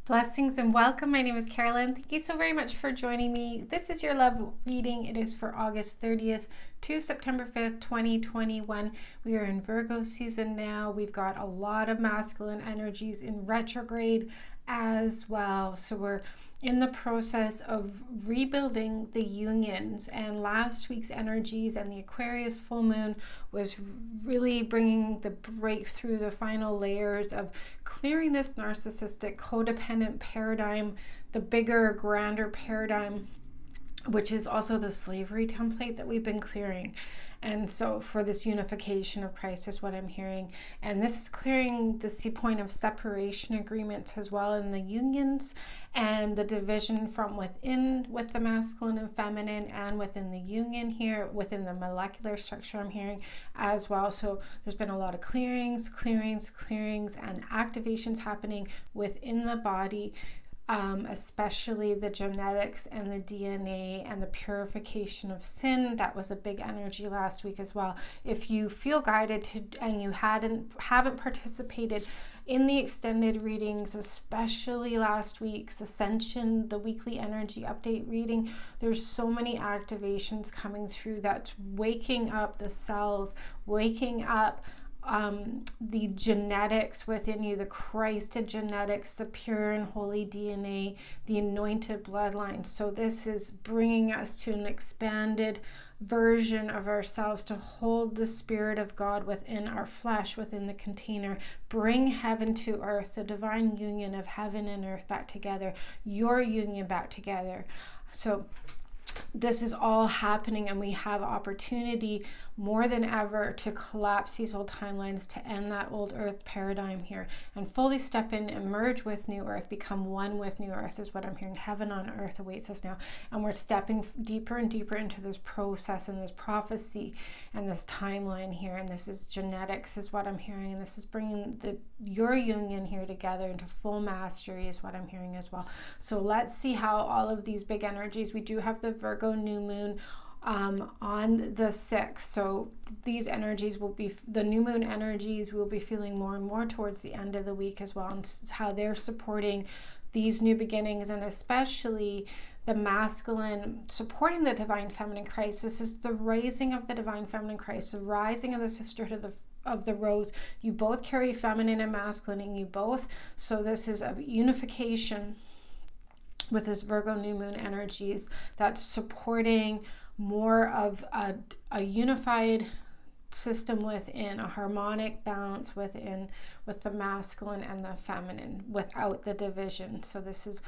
Blessings and welcome. My name is Carolyn. Thank you so very much for joining me. This is your love reading. It is for August 30th to September 5th, 2021. We are in Virgo season now. We've got a lot of masculine energies in retrograde as well. So we're in the process of rebuilding the unions, and last week's energies and the Aquarius full moon was really bringing the breakthrough, the final layers of clearing this narcissistic codependent paradigm, the bigger, grander paradigm, which is also the slavery template that we've been clearing. And so for this unification of Christ is what I'm hearing. And this is clearing the point of separation agreements as well in the unions, and the division from within with the masculine and feminine, and within the union here, within the molecular structure I'm hearing as well. So there's been a lot of clearings, and activations happening within the body. Especially the genetics and the DNA and the purification of sin. That was a big energy last week as well. If you feel guided to, and you haven't participated in the extended readings, especially last week's Ascension, the weekly energy update reading, there's so many activations coming through that's waking up the cells, waking up the genetics within you, the Christed genetics, the pure and holy DNA, the anointed bloodline. So this is bringing us to an expanded version of ourselves to hold the Spirit of God within our flesh, within the container. Bring heaven to earth, the divine union of heaven and earth back together, your union back together. So this is all happening, and we have opportunity more than ever to collapse these old timelines, to end that old earth paradigm here and fully step in and merge with new earth, become one with new earth is what I'm hearing. Heaven on earth awaits us now, and we're stepping deeper and deeper into this process and this prophecy and this timeline here, and this is genetics is what I'm hearing, and this is bringing your union here together into full mastery is what I'm hearing as well. So let's see how all of these big energies, we do have the Virgo new moon on the 6th. So these energies will be, the new moon energies we'll be feeling more and more towards the end of the week as well, and how they're supporting these new beginnings, and especially the masculine supporting the divine feminine Christ. This is the raising of the divine feminine Christ, the rising of the sisterhood of the rose. You both carry feminine and masculine in you both. So this is a unification with this Virgo new moon energies that's supporting more of a unified system within, a harmonic balance within, with the masculine and the feminine without the division. So this is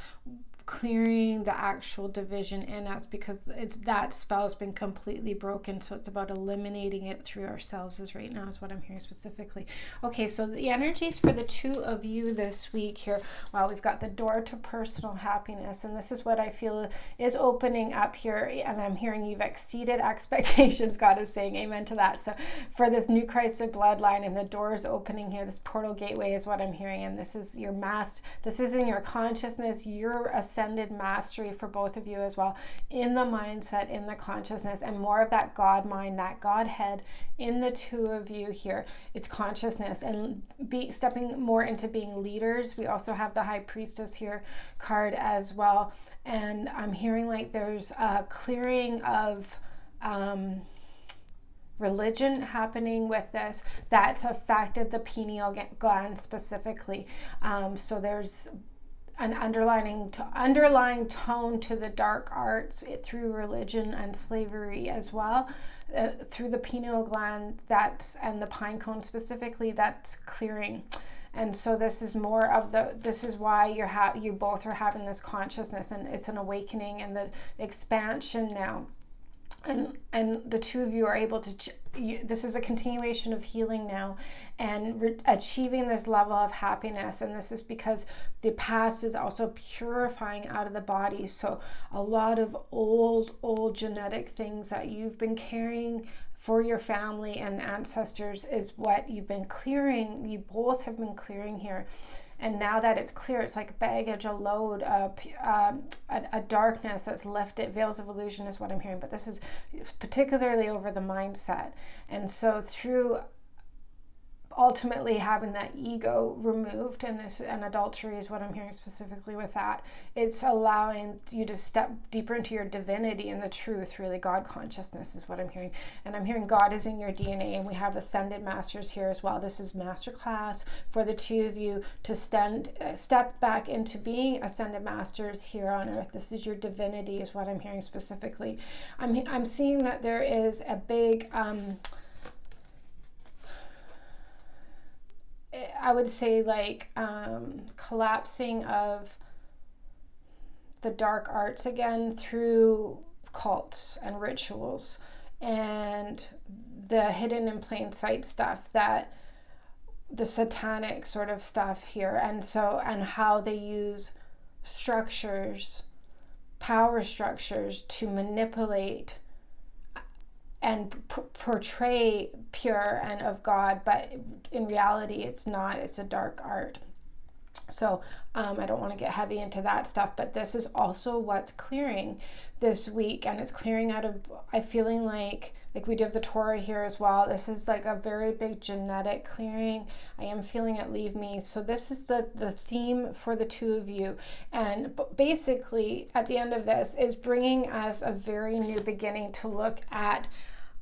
clearing the actual division in us, because that spell's been completely broken. So it's about eliminating it through ourselves is right now is what I'm hearing specifically. Okay, so the energies for the two of you this week here. Wow, we've got the door to personal happiness, and this is what I feel is opening up here, and I'm hearing you've exceeded expectations. God is saying amen to that. So for this new Christed bloodline, and the door is opening here, this portal gateway is what I'm hearing, and this is your this is in your consciousness, your ascended mastery for both of you as well, in the mindset, in the consciousness, and more of that God mind, that Godhead in the two of you here. It's consciousness and stepping more into being leaders. We also have the High Priestess here card as well, and I'm hearing like there's a clearing of religion happening with this that's affected the pineal gland specifically. So there's an underlying tone to the dark arts through religion and slavery as well, through the pineal gland, and the pine cone specifically, that's clearing. And so this is more of this is why you both are having this consciousness, and it's an awakening and the expansion now. And the two of you are able to, this is a continuation of healing now, and achieving this level of happiness. And this is because the past is also purifying out of the body. So a lot of old genetic things that you've been carrying for your family and ancestors is what you've been clearing. You both have been clearing here. And now that it's clear, it's like baggage, a load, a darkness that's lifted. Veils of illusion is what I'm hearing. But this is particularly over the mindset. And so through ultimately having that ego removed, and adultery is what I'm hearing specifically with that. It's allowing you to step deeper into your divinity and the truth, really. God consciousness is what I'm hearing. And I'm hearing God is in your DNA, and we have ascended masters here as well. This is masterclass for the two of you to step back into being ascended masters here on earth. This is your divinity is what I'm hearing specifically. I'm seeing that there is a big I would say like collapsing of the dark arts again through cults and rituals and the hidden in plain sight stuff, that the satanic sort of stuff here, and how they use structures, power structures, to manipulate and portray pure and of God, but in reality it's not. It's a dark art. So I don't want to get heavy into that stuff, but this is also what's clearing this week, and it's clearing out of, I'm feeling like we do have the Torah here as well. This is like a very big genetic clearing. I am feeling it leave me. So this is the theme for the two of you. And basically at the end of this is bringing us a very new beginning to look at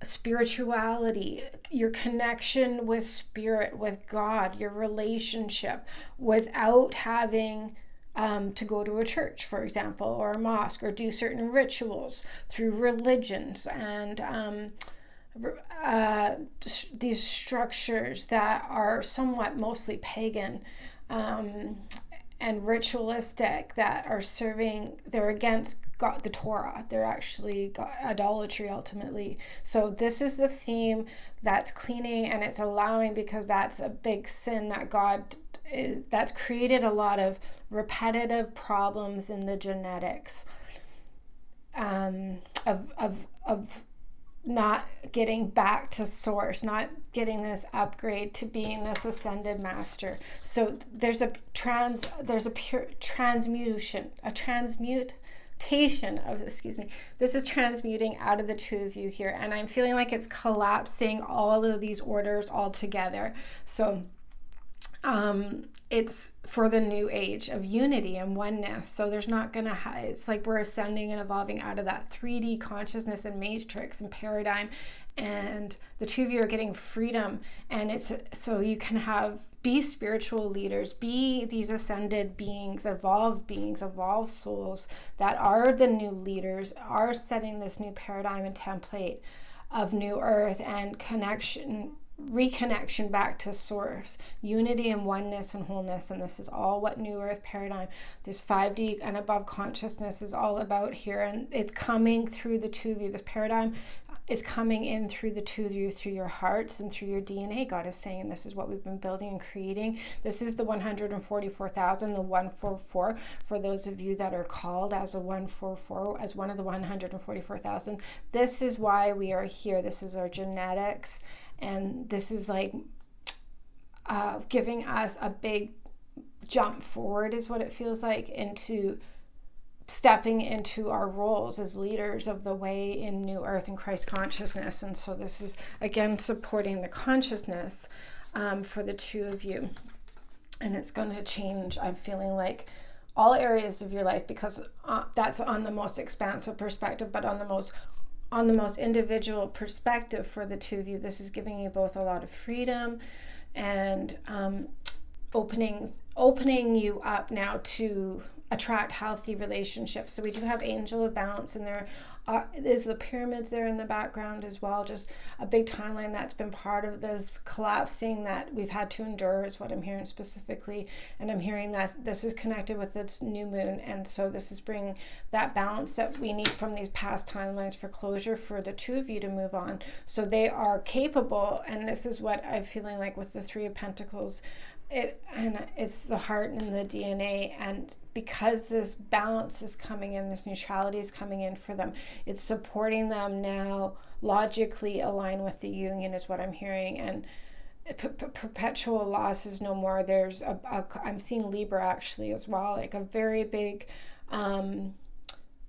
spirituality, your connection with spirit, with God, your relationship, without having to go to a church, for example, or a mosque, or do certain rituals through religions and these structures that are somewhat mostly pagan and ritualistic, that are they're against God, the Torah. They're actually idolatry ultimately. So this is the theme that's cleaning, and it's allowing, because that's a big sin that that's created a lot of repetitive problems in the genetics of not getting back to source, not getting this upgrade to being this ascended master. So there's a pure transmutation of, this is transmuting out of the two of you here, and I'm feeling like it's collapsing all of these orders all together. So it's for the new age of unity and oneness. So there's not gonna it's like we're ascending and evolving out of that 3D consciousness and matrix and paradigm, and the two of you are getting freedom, and it's so you can be spiritual leaders, be these ascended beings, evolved souls that are the new leaders, are setting this new paradigm and template of new earth and reconnection back to source, unity and oneness and wholeness. And this is all what new earth paradigm, this 5D and above consciousness, is all about here. And it's coming through the two of you. This paradigm is coming in through the two of you, through your hearts and through your DNA, God is saying. And this is what we've been building and creating. This is the 144,000, the 144, for those of you that are called as a 144, as one of the 144,000. This is why we are here. This is our genetics. And this is like giving us a big jump forward, is what it feels like, into stepping into our roles as leaders of the way in new earth and Christ consciousness. And so this is, again, supporting the consciousness for the two of you. And it's going to change, I'm feeling like, all areas of your life, because that's on the most expansive perspective, but on the most individual perspective for the two of you, this is giving you both a lot of freedom and opening you up now to attract healthy relationships. So we do have Angel of Balance, and there's the pyramids there in the background as well. Just a big timeline that's been part of this collapsing that we've had to endure, is what I'm hearing specifically. And I'm hearing that this is connected with this new moon, and so this is bringing that balance that we need from these past timelines for closure for the two of you to move on. So they are capable, and this is what I'm feeling like with the Three of Pentacles. It's the heart and the DNA, and because this balance is coming in, this neutrality is coming in for them, it's supporting them now logically align with the union, is what I'm hearing. And perpetual loss is no more. There's I'm seeing Libra actually as well, like a very big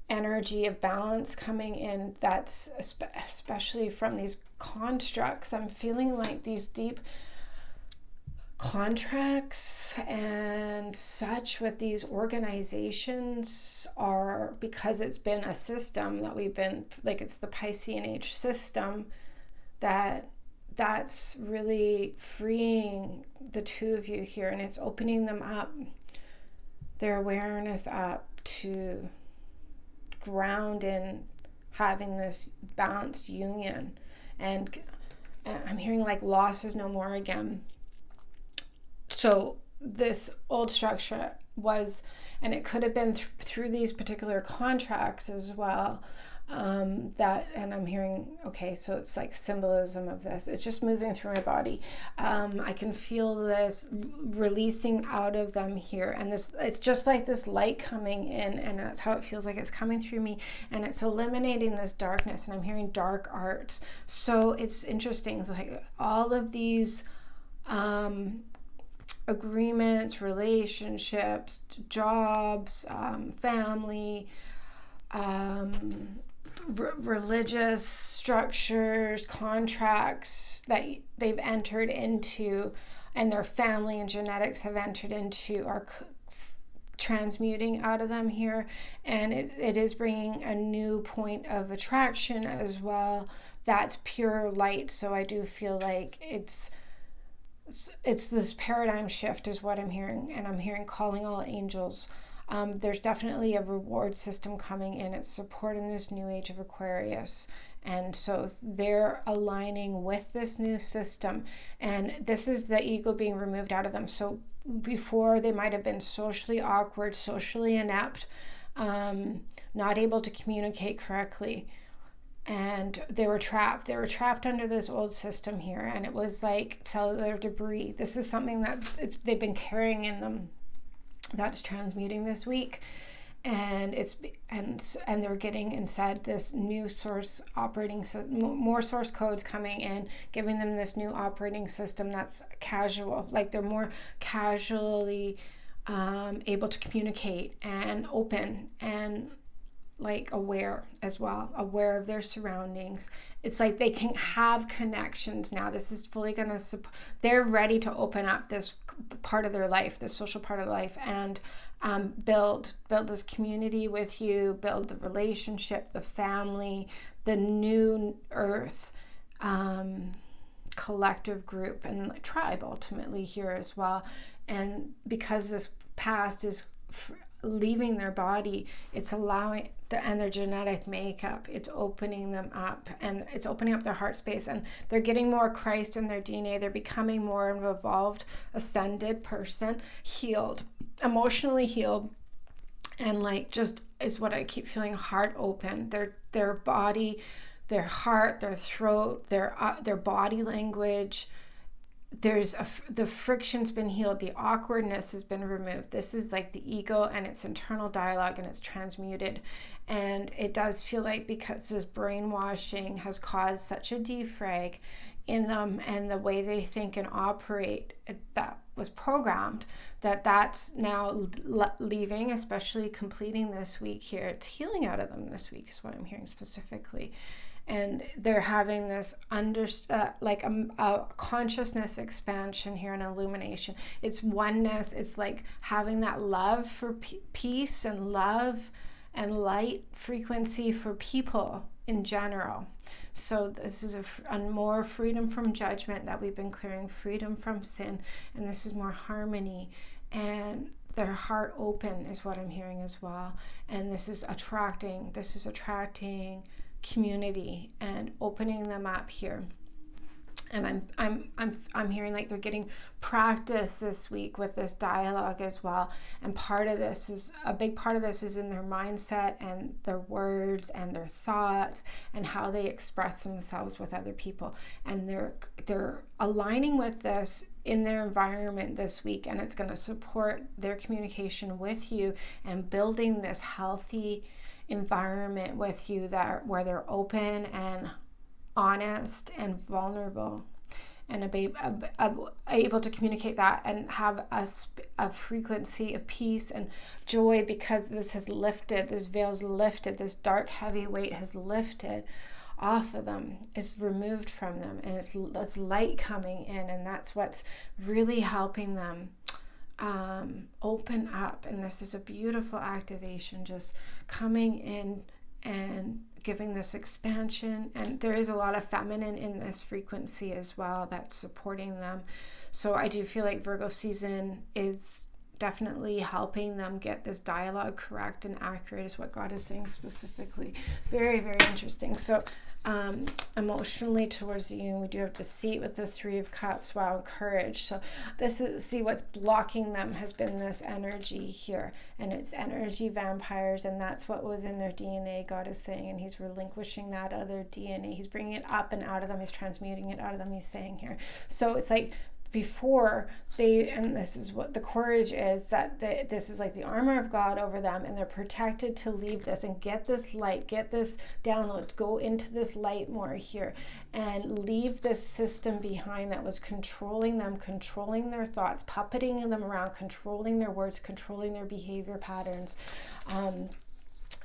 energy of balance coming in. That's especially from these constructs. I'm feeling like these deep contracts and such with these organizations are, because it's been a system that we've been, like, it's the Piscean age system, that's really freeing the two of you here, and it's opening them up, their awareness up to ground in having this balanced union. And I'm hearing like loss is no more again. So this old structure was, and it could have been through these particular contracts as well, that, and I'm hearing, okay, so it's like symbolism of this. It's just moving through my body. I can feel this releasing out of them here, and this, it's just like this light coming in, and that's how it feels like it's coming through me, and it's eliminating this darkness, and I'm hearing dark arts. So it's interesting. It's like all of these agreements, relationships, jobs, family, religious structures, contracts that they've entered into, and their family and genetics have entered into, are transmuting out of them here. And it is bringing a new point of attraction as well. That's pure light. So I do feel like it's this paradigm shift is what I'm hearing. And I'm hearing calling all angels. There's definitely a reward system coming in. It's supporting this new age of Aquarius. And so they're aligning with this new system. And this is the ego being removed out of them. So before, they might have been socially awkward, socially inept, not able to communicate correctly. And they were trapped. They were trapped under this old system here. And it was like cellular debris. This is something that they've been carrying in them. That's transmuting this week, and they're getting instead this new source operating, more source codes coming in, giving them this new operating system that's casual, like they're more casually able to communicate and open and like aware as well, aware of their surroundings. It's like they can have connections now. This is fully going to they're ready to open up this part of their life, this social part of life, and build this community with you, build the relationship, the family, the new earth, collective group, and tribe ultimately here as well. And because this past is leaving their body, it's allowing and their genetic makeup, it's opening them up, and it's opening up their heart space, and they're getting more Christ in their DNA. They're becoming more of an evolved, ascended person, healed, emotionally healed, and like just is what I keep feeling, heart open. Their body, their heart, their throat, their body language. The friction's been healed. The awkwardness has been removed. This is like the ego and its internal dialogue, and it's transmuted. And it does feel like, because this brainwashing has caused such a defrag in them, and the way they think and operate that was programmed, that's now leaving, especially completing this week here. It's healing out of them this week is what I'm hearing specifically. And they're having this like a consciousness expansion here, and illumination. It's oneness. It's like having that love for peace and love and light frequency for people in general. So this is a more freedom from judgment that we've been clearing, freedom from sin, and this is more harmony, and their heart open is what I'm hearing as well. And this is attracting community and opening them up here. And I'm hearing like they're getting practice this week with this dialogue as well. And a big part of this is in their mindset and their words and their thoughts and how they express themselves with other people. And they're aligning with this in their environment this week, and it's going to support their communication with you and building this healthy environment with you where they're open and honest and vulnerable, and able to communicate that and have a frequency of peace and joy, because this has lifted, this veil's lifted, this dark heavy weight has lifted off of them, is removed from them, and it's light coming in, and that's what's really helping them open up. And this is a beautiful activation, just coming in and giving this expansion. And there is a lot of feminine in this frequency as well that's supporting them. So I do feel like Virgo season is definitely helping them get this dialogue correct and accurate, is what God is saying specifically. Very, very interesting. So emotionally towards the union, we do have deceit with the 3 of Cups. Wow, courage. So this is, see, what's blocking them has been this energy here, and it's energy vampires, and that's what was in their DNA, God is saying, and he's relinquishing that other DNA. He's bringing it up and out of them. He's transmuting it out of them, he's saying here. So it's like, before they, and this is what the courage is, that this is like the armor of God over them, and they're protected to leave this and get this light, get this download, go into this light more here, and leave this system behind that was controlling them, controlling their thoughts, puppeting them around, controlling their words, controlling their behavior patterns.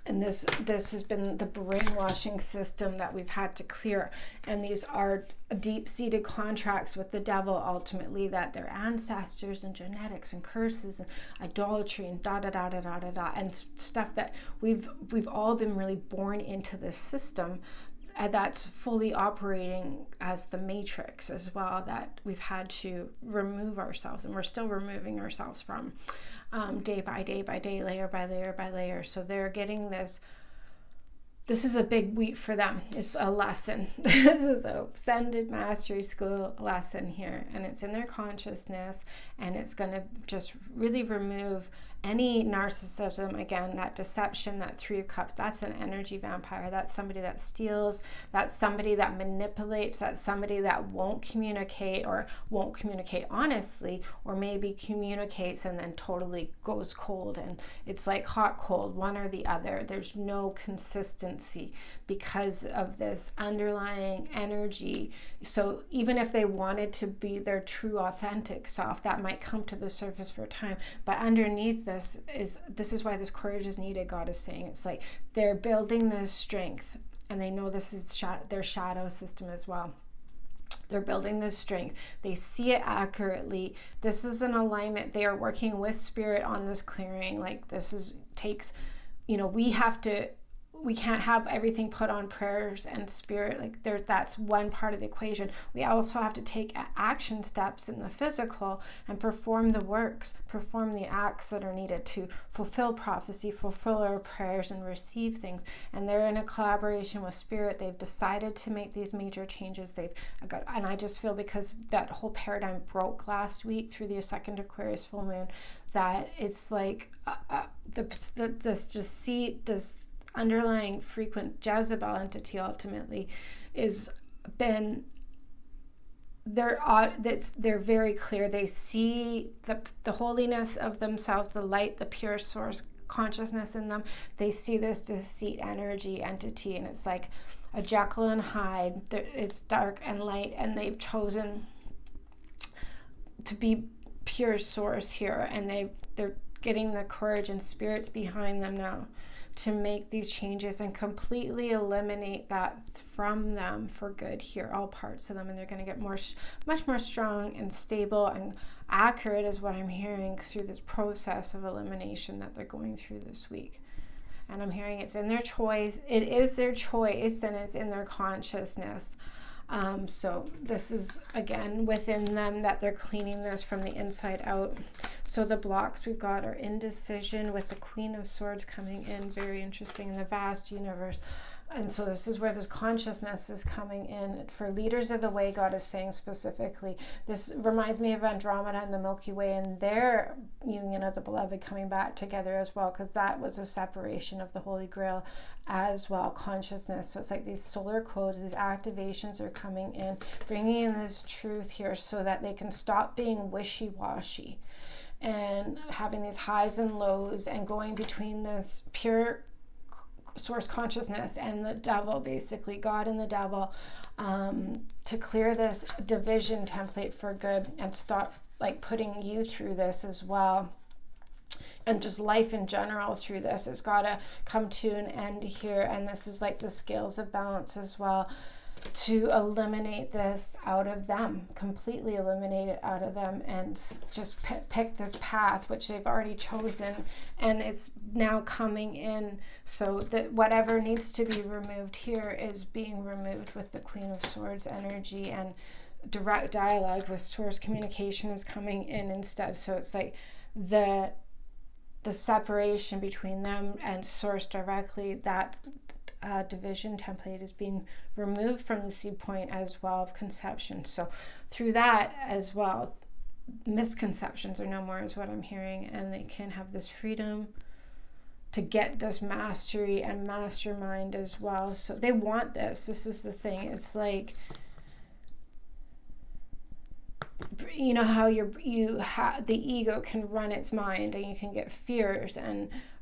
And this has been the brainwashing system that we've had to clear. And these are deep-seated contracts with the devil, ultimately, that their ancestors and genetics and curses and idolatry and da-da-da-da-da-da-da, and stuff that we've all been really born into this system that's fully operating as the matrix as well, that we've had to remove ourselves, and we're still removing ourselves from day by day by day, layer by layer by layer. So they're getting this is a big week for them. It's a lesson. This is a ascended mastery school lesson here, and it's in their consciousness, and it's going to just really remove any narcissism. Again, that deception, that 3 of Cups, that's an energy vampire. That's somebody that steals, that's somebody that manipulates, that's somebody that won't communicate, or won't communicate honestly, or maybe communicates and then totally goes cold, and it's like hot cold, one or the other. There's no consistency because of this underlying energy. So even if they wanted to be their true authentic self, that might come to the surface for a time, but underneath this is why this courage is needed, God is saying. It's like they're building this strength, and they know this is their shadow system as well. They're building this strength. They see it accurately. This is an alignment. They are working with spirit on this clearing. Like takes, we can't have everything put on prayers and spirit. Like that's one part of the equation. We also have to take action steps in the physical and perform the works, perform the acts that are needed to fulfill prophecy, fulfill our prayers, and receive things. And they're in a collaboration with spirit. They've decided to make these major changes. And I just feel, because that whole paradigm broke last week through the second Aquarius full moon, that it's like this deceit, this underlying frequent Jezebel entity ultimately they're very clear. They see the holiness of themselves, the light, the pure source consciousness in them. They see this deceit energy entity, and it's like a Jekyll and Hyde. It's dark and light, and they've chosen to be pure source here, and they're getting the courage and spirits behind them now to make these changes and completely eliminate that from them for good here, all parts of them. And they're going to get much more strong and stable and accurate, is what I'm hearing, through this process of elimination that they're going through this week. And I'm hearing it's in their choice. It is their choice, and it's in their consciousness. So this is, again, within them, that they're cleaning this from the inside out. So the blocks we've got are indecision, with the Queen of Swords coming in, very interesting, in the vast universe. And so this is where this consciousness is coming in for leaders of the way, God is saying specifically. This reminds me of Andromeda and the Milky Way and their union of the beloved coming back together as well, because that was a separation of the Holy Grail as well, consciousness. So it's like these solar codes, these activations are coming in, bringing in this truth here so that they can stop being wishy-washy and having these highs and lows, and going between this pure source consciousness and the devil, basically God and the devil, to clear this division template for good and stop like putting you through this as well. and just life in general through this. It's got to come to an end here. And this is like the scales of balance as well, to eliminate this out of them, completely eliminate it out of them, and just pick this path, which they've already chosen, and it's now coming in. So that whatever needs to be removed here is being removed with the Queen of Swords energy, and direct dialogue with Source communication is coming in instead. So it's like the separation between them and Source directly, that division template is being removed from the seed point as well of conception. So through that as well, misconceptions are no more, is what I'm hearing, and they can have this freedom to get this mastery and mastermind as well. So they want this. This is the thing. It's like, you know how the ego can run its mind, and you can get fears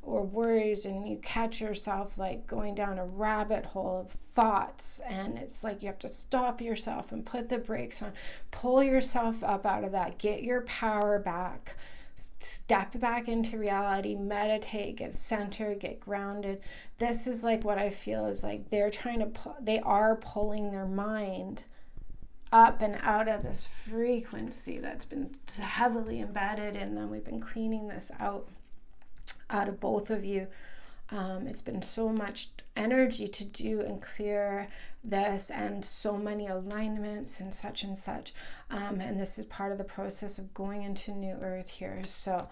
or worries, and you catch yourself like going down a rabbit hole of thoughts, and it's like you have to stop yourself and put the brakes on, pull yourself up out of that, get your power back, step back into reality, meditate, get centered, get grounded. This is like what I feel is like they are pulling their mind up and out of this frequency that's been heavily embedded in them. We've been cleaning this out of both of you. It's been so much energy to do and clear this, and so many alignments and such. And this is part of the process of going into New Earth here. So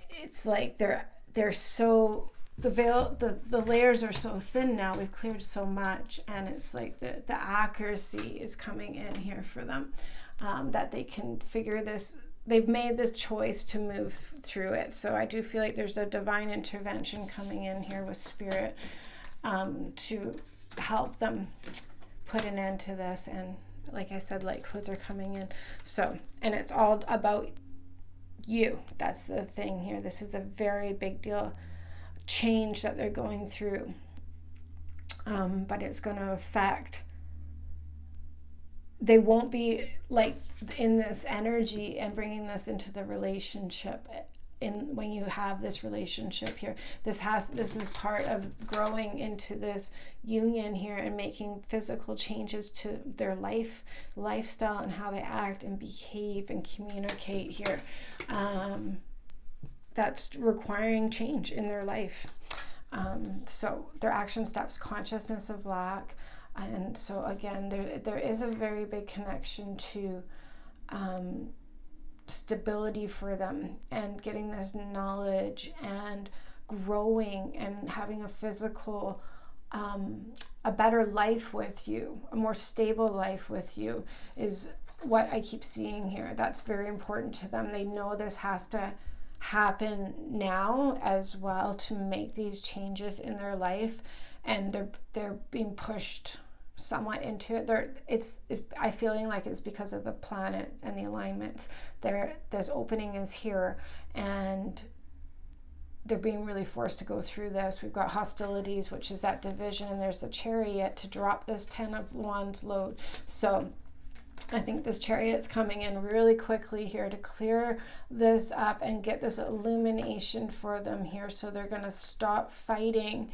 it's like they're so, the veil, the layers are so thin now. We've cleared so much, and it's like the accuracy is coming in here for them, that they can figure this. They've made this choice to move through it. So I do feel like there's a divine intervention coming in here with spirit, to help them put an end to this. And like I said, light codes are coming in. So, and it's all about you. That's the thing here. This is a very big deal change that they're going through, but it's going to affect, they won't be like in this energy and bringing this into the relationship. When you have this relationship here, this is part of growing into this union here and making physical changes to their lifestyle and how they act and behave and communicate here. That's requiring change in their life. So their action steps, consciousness of lack. And so again, there is a very big connection to stability for them, and getting this knowledge and growing and having a physical, a better life with you, a more stable life with you is what I keep seeing here. That's very important to them. They know this has to happen now as well to make these changes in their life, and they're being pushed somewhat into it. I feeling like it's because of the planet and the alignments. This opening is here, and they're being really forced to go through this. We've got hostilities, which is that division, and there's a Chariot to drop this 10 of Wands load. So I think this Chariot's coming in really quickly here to clear this up and get this illumination for them here. So they're going to stop fighting,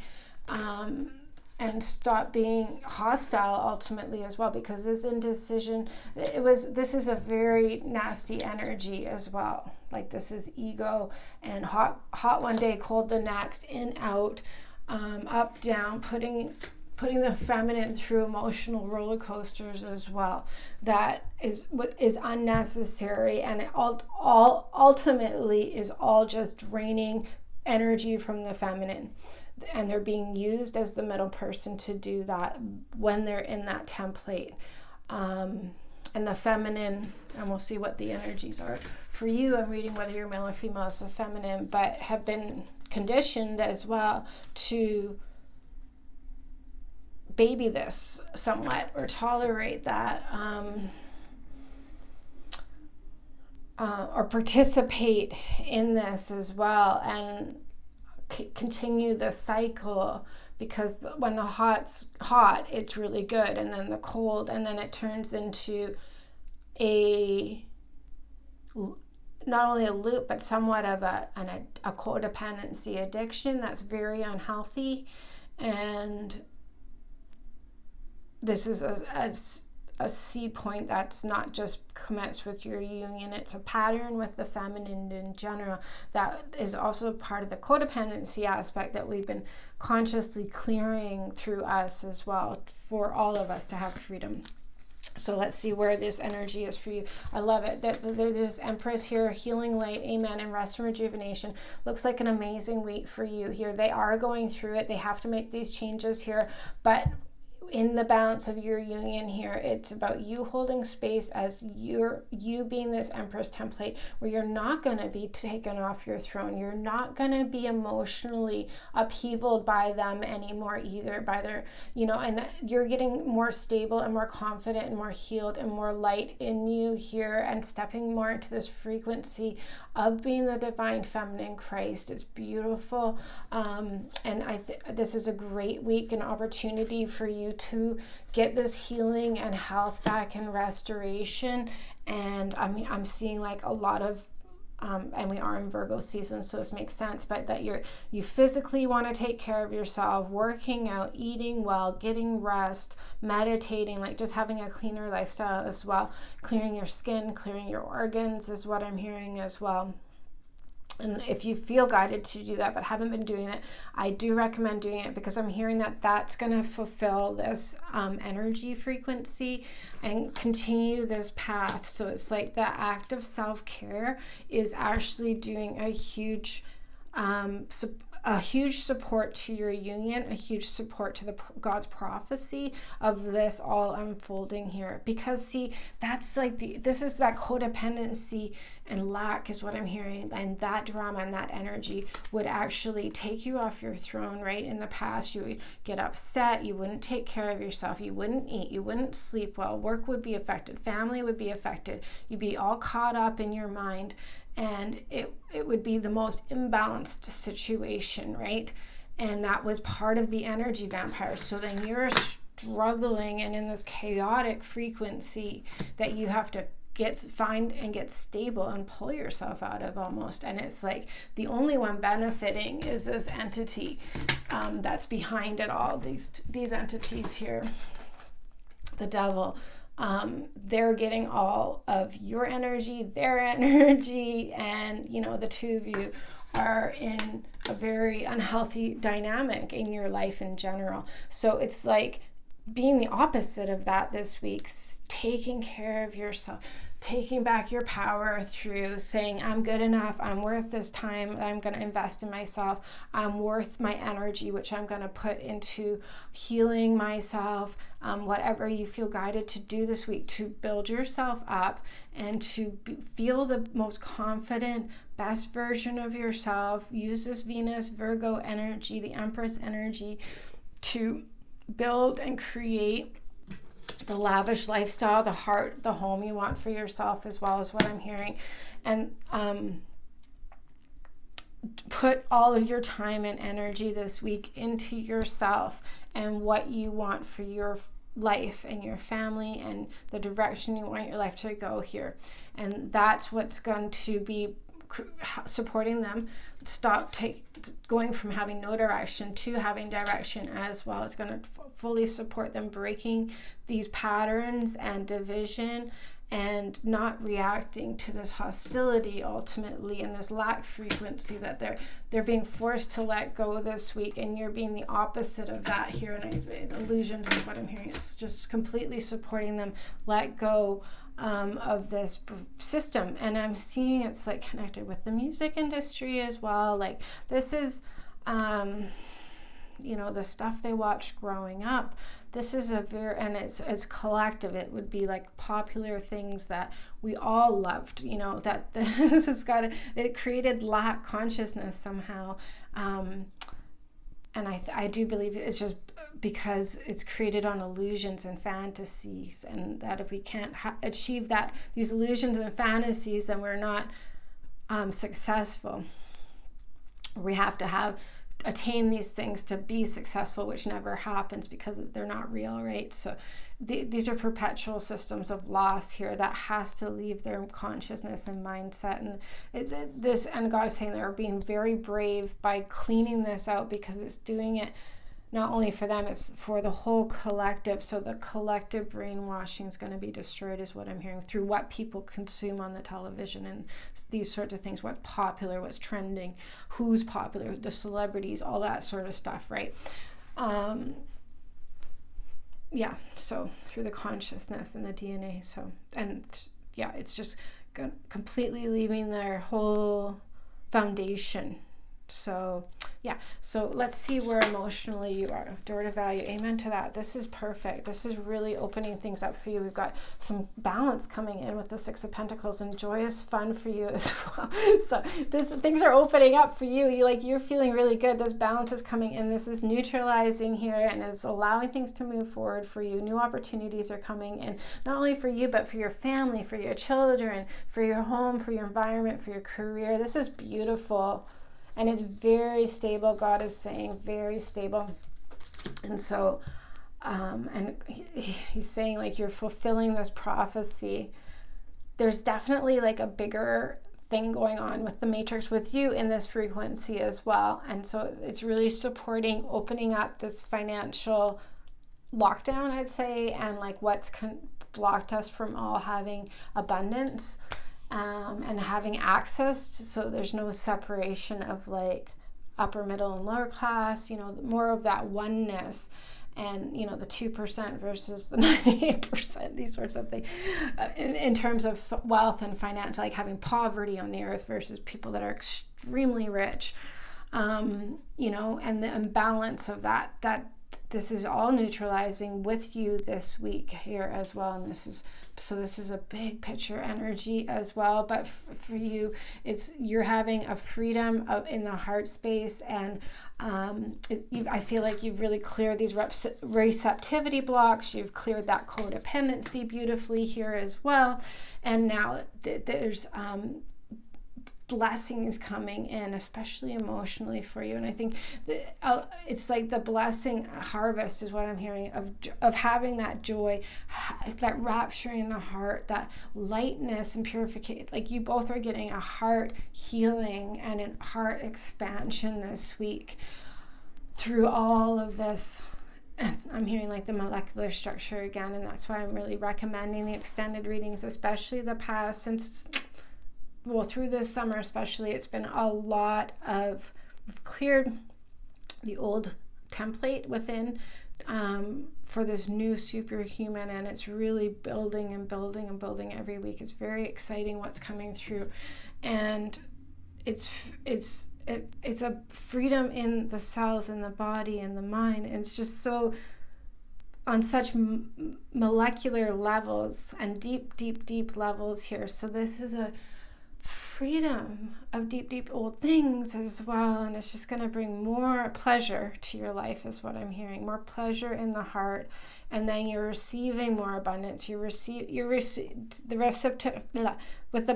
and stop being hostile ultimately as well, because this indecision, this is a very nasty energy as well. Like this is ego and hot one day, cold the next, in, out, up, down, putting the feminine through emotional roller coasters as well. That is what is unnecessary, and it ultimately is all just draining energy from the feminine. And they're being used as the middle person to do that when they're in that template. And the feminine, and we'll see what the energies are for you. I'm reading whether you're male or female as the feminine, but have been conditioned as well to baby this somewhat or tolerate that, or participate in this as well, and continue the cycle, because when the hot's hot, it's really good, and then the cold, and then it turns into a not only a loop, but somewhat of a codependency addiction that's very unhealthy. And this is a C point that's not just commenced with your union. It's a pattern with the feminine in general that is also part of the codependency aspect that we've been consciously clearing through us as well, for all of us to have freedom. So let's see where this energy is for you. I love it. There's this Empress here, healing light, amen, and rest and rejuvenation. Looks like an amazing week for you here. They are going through it. They have to make these changes here, but in the balance of your union here, it's about you holding space as you being this Empress template, where you're not going to be taken off your throne. You're not going to be emotionally upheavaled by them anymore either, by their, and you're getting more stable and more confident and more healed and more light in you here, and stepping more into this frequency of being the divine feminine Christ. It's beautiful. And this is a great week and opportunity for you to get this healing and health back and restoration. And I'm seeing like a lot of and we are in Virgo season, so this makes sense, but that you physically want to take care of yourself, working out, eating well, getting rest, meditating, like just having a cleaner lifestyle as well. Clearing your skin, clearing your organs is what I'm hearing as well. And if you feel guided to do that but haven't been doing it, I do recommend doing it, because I'm hearing that that's going to fulfill this energy frequency and continue this path. So it's like the act of self-care is actually doing a huge support to your union, a huge support to God's prophecy of this all unfolding here. Because see, that's like this is that codependency and lack is what I'm hearing, and that drama and that energy would actually take you off your throne, right? In the past, you would get upset, you wouldn't take care of yourself, you wouldn't eat, you wouldn't sleep well, work would be affected, family would be affected, you'd be all caught up in your mind, and it would be the most imbalanced situation, right? And that was part of the energy vampire. So then you're struggling and in this chaotic frequency that you have to find and get stable and pull yourself out of almost. And it's like the only one benefiting is this entity that's behind it all, these entities here, the devil. They're getting all of your energy, their energy, and the two of you are in a very unhealthy dynamic in your life in general. So it's like being the opposite of that this week, taking care of yourself, taking back your power through saying, I'm good enough, I'm worth this time, I'm going to invest in myself, I'm worth my energy, which I'm going to put into healing myself, whatever you feel guided to do this week to build yourself up and to feel the most confident, best version of yourself. Use this Venus, Virgo energy, the Empress energy to build and create the lavish lifestyle, the heart, the home you want for yourself, as well as what I'm hearing. And put all of your time and energy this week into yourself and what you want for your life and your family and the direction you want your life to go here. And that's what's going to be supporting them. Stop going from having no direction to having direction as well. It's going to fully support them breaking these patterns and division and not reacting to this hostility ultimately and this lack frequency that they're being forced to let go this week, and you're being the opposite of that here. And illusions is what I'm hearing. It's just completely supporting them let go of this system. And I'm seeing it's like connected with the music industry as well. Like this is the stuff they watched growing up. This is and it's collective. It would be like popular things that we all loved, that this has it created lack consciousness somehow. And I do believe it's just because it's created on illusions and fantasies, and that if we can't achieve these illusions and fantasies, then we're not successful. We have to have attain these things, to be successful, which never happens because they're not real, right? So these are perpetual systems of loss here that has to leave their consciousness and mindset. And God is saying they're being very brave by cleaning this out, because it's doing it not only for them, it's for the whole collective. So the collective brainwashing is going to be destroyed, is what I'm hearing, through what people consume on the television and these sorts of things, what's popular, what's trending, who's popular, the celebrities, all that sort of stuff, right? Yeah, so through the consciousness and the DNA. So, and yeah, it's just completely leaving their whole foundation. So yeah, so let's see where emotionally you are. Door to value. Amen to that. This is perfect. This is really opening things up for you. We've got some balance coming in with the Six of Pentacles, and joy is fun for you as well. So things are opening up for you. You're feeling really good. This balance is coming in. This is neutralizing here, and it's allowing things to move forward for you. New opportunities are coming in, not only for you, but for your family, for your children, for your home, for your environment, for your career. This is beautiful. And it's very stable. God is saying very stable. And so, and he's saying you're fulfilling this prophecy. There's definitely a bigger thing going on with the matrix with you in this frequency as well. And so it's really supporting opening up this financial lockdown, I'd say, and what's blocked us from all having abundance. And having access so there's no separation of upper, middle, and lower class, more of that oneness, and the 2% versus the 98%, these sorts of things, in terms of wealth and financial, having poverty on the earth versus people that are extremely rich, and the imbalance of that this is all neutralizing with you this week here as well. And this is a big picture energy as well. But for you, you're having a freedom in the heart space, and I feel like you've really cleared these receptivity blocks. You've cleared that codependency beautifully here as well. And now there's blessings coming in, especially emotionally for you. And I think it's the blessing harvest is what I'm hearing of having that joy, that rapturing in the heart, that lightness and purification. You both are getting a heart healing and a heart expansion this week through all of this. I'm hearing the molecular structure again, and that's why I'm really recommending the extended readings, especially the past, through this summer especially. It's been a lot of, we've cleared the old template within for this new superhuman, and it's really building and building and building every week. It's very exciting what's coming through, and it's a freedom in the cells, in the body, and the mind, and it's just so on such molecular levels and deep levels here. So this is a freedom of deep old things as well, and it's just going to bring more pleasure to your life is what I'm hearing. More pleasure in the heart, and then you're receiving more abundance. With the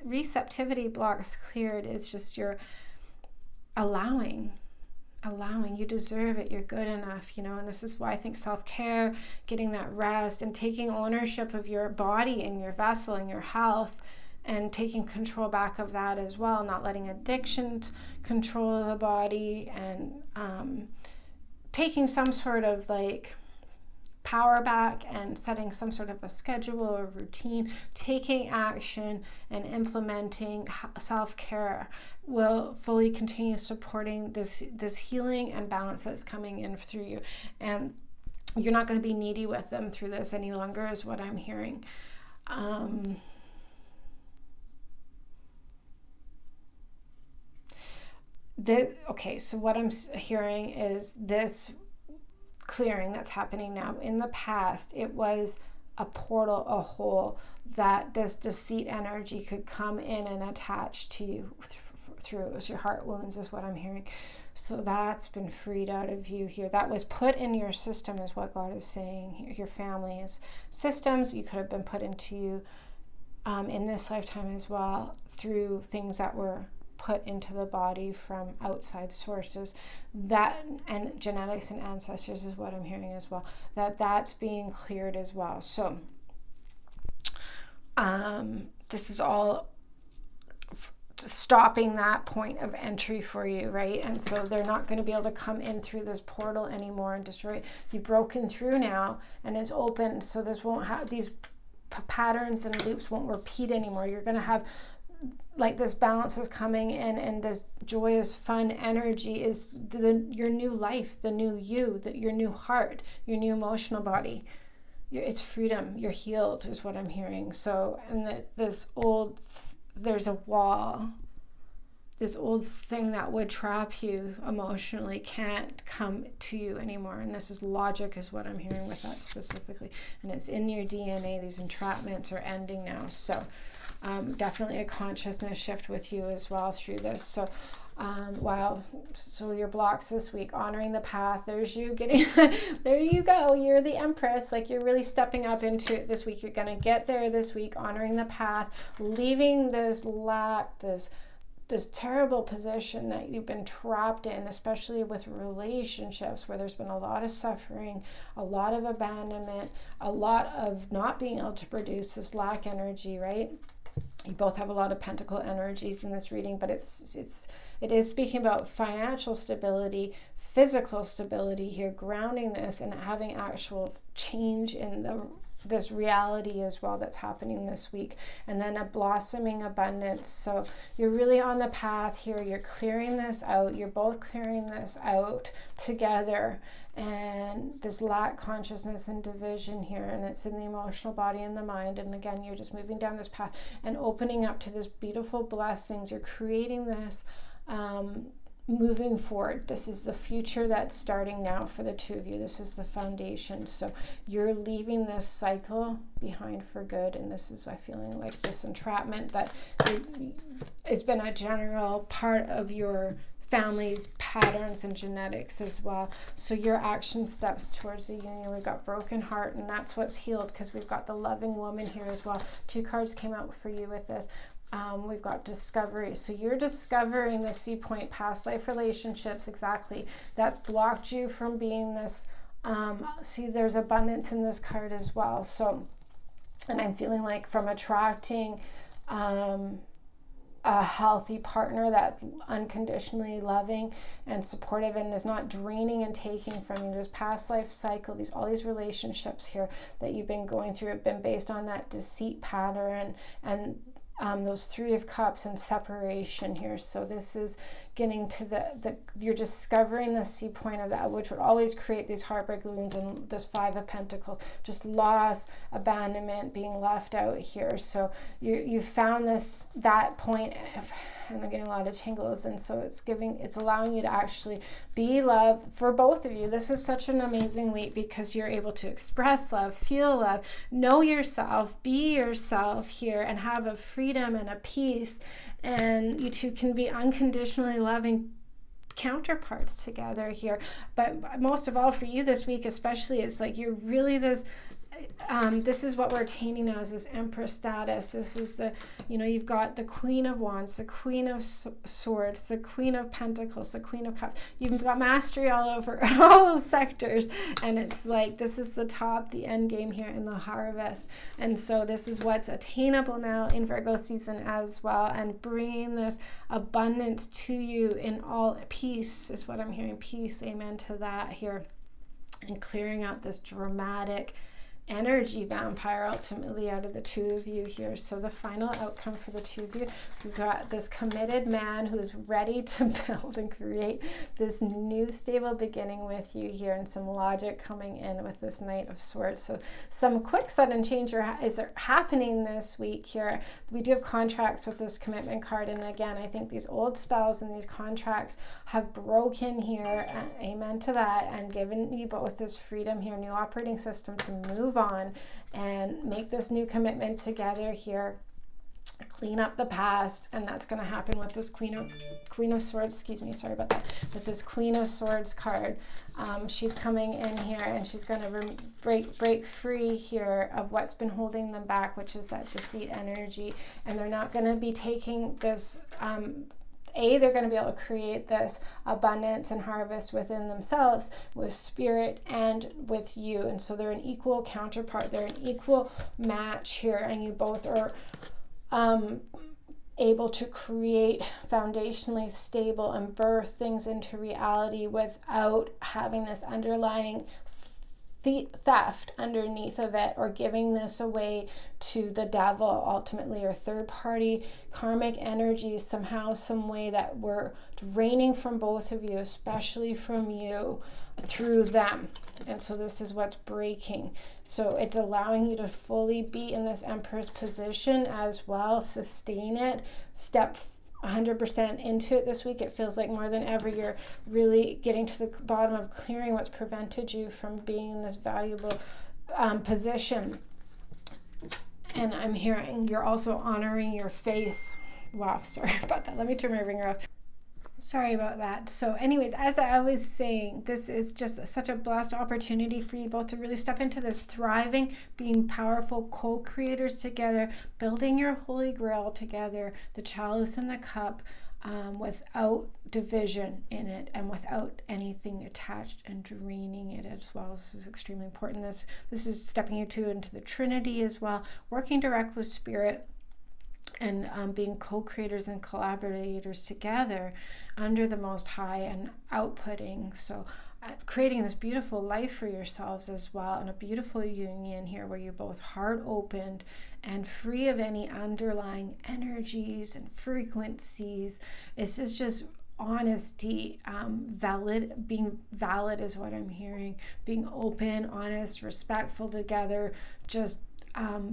receptivity blocks cleared, it's just you're allowing. You deserve it. You're good enough, and this is why I think self-care, getting that rest, and taking ownership of your body and your vessel and your health, and taking control back of that as well, not letting addiction control the body, and taking some sort of power back and setting some sort of a schedule or routine, taking action and implementing self-care will fully continue supporting this healing and balance that's coming in through you. And you're not going to be needy with them through this any longer is what I'm hearing. So what I'm hearing is this clearing that's happening now. In the past, it was a portal, a hole that this deceit energy could come in and attach to you through. It was your heart wounds is what I'm hearing. So that's been freed out of you here. That was put in your system is what God is saying. Your family's systems, you could have been put into you in this lifetime as well through things that were put into the body from outside sources. That, and genetics and ancestors is what I'm hearing as well, that's being cleared as well. So this is all stopping that point of entry for you, right? And so they're not going to be able to come in through this portal anymore and destroy it. You've broken through now and it's open, so this won't have, these patterns and loops won't repeat anymore. You're going to have like this balance is coming in, and this joyous, fun energy is your new life, the new you, your new heart, your new emotional body. It's freedom. You're healed is what I'm hearing. So, and there's a wall. This old thing that would trap you emotionally can't come to you anymore. And this is logic is what I'm hearing with that specifically. And it's in your DNA. These entrapments are ending now. So definitely a consciousness shift with you as well through this. So wow. So your blocks this week, honoring the path. There's you getting, there you go. You're the Empress. Like you're really stepping up into it this week. You're going to get there this week, honoring the path, leaving this lack, this terrible position that you've been trapped in, especially with relationships where there's been a lot of suffering, a lot of abandonment, a lot of not being able to produce this lack energy, right? You both have a lot of pentacle energies in this reading, but it is speaking about financial stability, physical stability here, grounding this and having actual change in this reality as well that's happening this week. And then a blossoming abundance. So you're really on the path here. You're clearing this out. You're both clearing this out together. And this lack consciousness and division here, and it's in the emotional body and the mind. And again, you're just moving down this path and opening up to this beautiful blessings. You're creating this moving forward. This is the future that's starting now for the two of you. This is the foundation. So you're leaving this cycle behind for good. And this is, I'm feeling like this entrapment that it's been a general part of your family's patterns and genetics as well. So your action steps towards the union. We've got broken heart, and that's what's healed, because we've got the loving woman here as well. 2 cards came out for you with this. We've got discovery. So you're discovering the C point, past life relationships, exactly. That's blocked you from being this. See, there's abundance in this card as well. So, and I'm feeling like from attracting a healthy partner that's unconditionally loving and supportive and is not draining and taking from you. This past life cycle, all these relationships here that you've been going through have been based on that deceit pattern and those 3 of Cups and separation here. So this is getting to you're discovering the C point of that, which would always create these heartbreak wounds, and this 5 of Pentacles, just loss, abandonment, being left out here. So you found that point of, and I'm getting a lot of tingles, and so it's allowing you to actually be love for both of you. This is such an amazing week because you're able to express love, feel love, know yourself, be yourself here, and have a freedom and a peace, and you two can be unconditionally loving counterparts together here. But most of all for you this week especially, it's like you're really this is what we're attaining now, is this Empress status. This is you've got the Queen of Wands, the Queen of Swords, the Queen of Pentacles, the Queen of Cups. You've got mastery all over all those sectors, and it's like this is the top, the end game here in the harvest. And so this is what's attainable now in Virgo season as well, and bringing this abundance to you in all. Peace is what I'm hearing. Peace, amen to that here, and clearing out this dramatic energy vampire ultimately out of the two of you here. So the final outcome for the two of you, we've got this committed man who's ready to build and create this new stable beginning with you here, and some logic coming in with this Knight of Swords. So some quick sudden change is happening this week here. We do have contracts with this commitment card, and again, I think these old spells and these contracts have broken here, amen to that, and given you both this freedom here, new operating system to move on and make this new commitment together here, clean up the past. And that's going to happen with this Queen of Swords, excuse me, sorry about that, with this Queen of Swords card. She's coming in here, and she's going to break free here of what's been holding them back, which is that deceit energy, and they're not going to be taking this they're going to be able to create this abundance and harvest within themselves with spirit and with you. And so they're an equal counterpart. They're an equal match here. And you both are able to create foundationally stable and birth things into reality without having this underlying theft underneath of it, or giving this away to the devil ultimately, or third party karmic energies somehow, some way that we're draining from both of you, especially from you, through them. And so this is what's breaking. So it's allowing you to fully be in this Empress position as well, sustain it, step 100% into it this week. It feels like more than ever you're really getting to the bottom of clearing what's prevented you from being in this valuable position. And I'm hearing you're also honoring your faith. Wow, sorry about that. Let me turn my ringer off. Sorry about that. So anyways, as I was saying, this is just such a blessed opportunity for you both to really step into this thriving, being powerful co-creators together, building your holy grail together, the chalice and the cup, without division in it and without anything attached and draining it as well. This is extremely important. This is stepping you into the Trinity as well, working direct with spirit, and being co-creators and collaborators together under the Most High, and outputting, so creating this beautiful life for yourselves as well, and a beautiful union here where you're both heart opened and free of any underlying energies and frequencies. This is just honesty, being valid is what I'm hearing, being open, honest, respectful together, just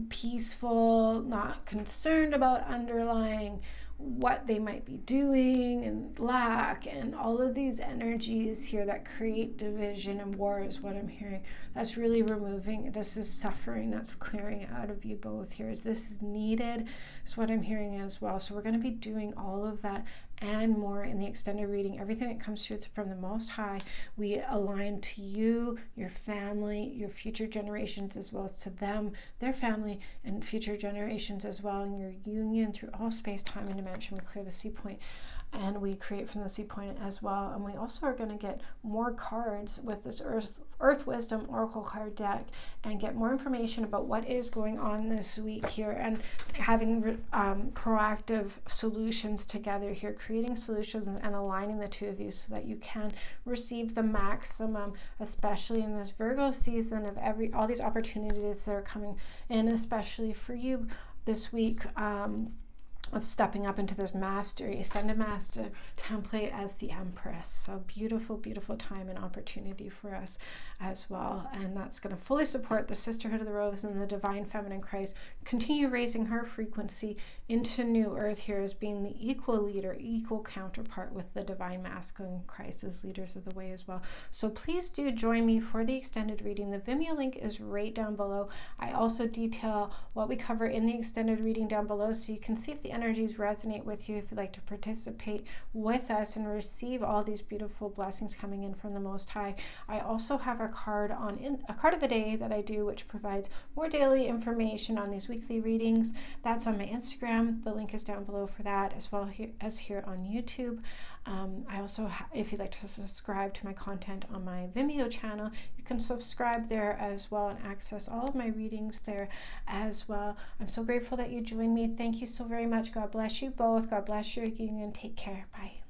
peaceful, not concerned about underlying what they might be doing and lack, and all of these energies here that create division and war is what I'm hearing. That's really removing. This is suffering that's clearing out of you both here. This is needed is what I'm hearing as well. So we're going to be doing all of that and more in the extended reading. Everything that comes through from the Most High, we align to you, your family, your future generations, as well as to them, their family, and future generations as well, and your union through all space, time, and dimension. We clear the sea point, and we create from the sea point as well. And we also are going to get more cards with this Earth Wisdom Oracle card deck, and get more information about what is going on this week here, and having proactive solutions together here, creating solutions and aligning the two of you so that you can receive the maximum, especially in this Virgo season, of all these opportunities that are coming in, especially for you this week, of stepping up into this mastery, ascended master template as the Empress. So beautiful, beautiful time and opportunity for us as well. And that's going to fully support the Sisterhood of the Rose and the Divine Feminine Christ. Continue raising her frequency into New Earth here as being the equal leader, equal counterpart with the Divine Masculine Christ as leaders of the way as well. So please do join me for the extended reading. The Vimeo link is right down below. I also detail what we cover in the extended reading down below, so you can see if the energies resonate with you, if you'd like to participate with us and receive all these beautiful blessings coming in from the Most High. I also have a card of the day that I do, which provides more daily information on these weekly readings. That's on my Instagram. The link is down below for that, as well as here on YouTube. I also, if you'd like to subscribe to my content on my Vimeo channel, you can subscribe there as well and access all of my readings there as well. I'm so grateful that you joined me. Thank you so very much. God bless you both. God bless your union. Take care. Bye.